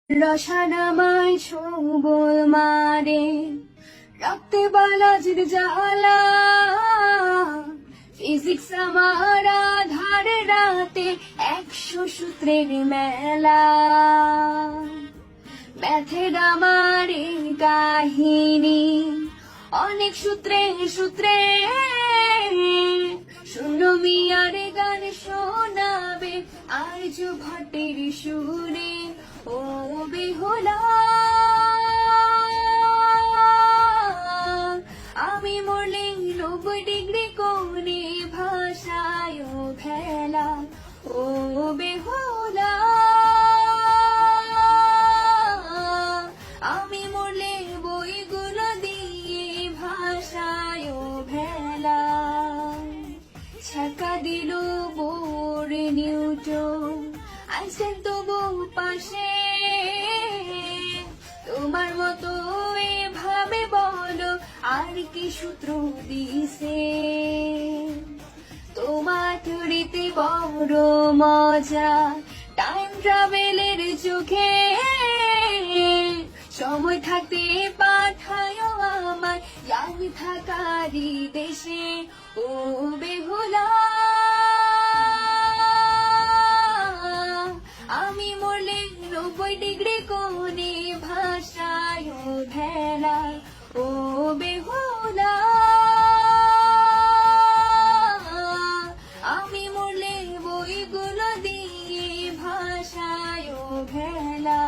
রসানামায় ছোবল মারে রক্তে বালাজির জ্বালা, ফিজিক্স আমার আধার রাতে 100 সূত্রের মেলা। ম্যাথের আমার এই কাহিনী অনেক সূত্রে সূত্রে, শূন্য মিয়ার গান শোনাবে আর্য ভট্টের সুরে। ও বেহুলা আমি মরলে 90 ডিগ্রি কোণে ভাষায় ভেলা। ও বেহুলা আমি মরলে বইগুলো দিয়ে ভাষায় ভেলা। ছাকা দিল বোর নিউটন, আইনস্টাইন তবু পাশে। তোমার মতো এভাবে বলো আর কি সূত্র দিছে। তোমার থিওরিতে বড় মজা, টাইম ট্রাভেলের চোখে। সময় থাকতে পাঠায় আমায় আমি থাকারি দেশে। ও বেহুলা আমি মরলে 90 ডিগ্রি কোণে ভাষায় ভেলা।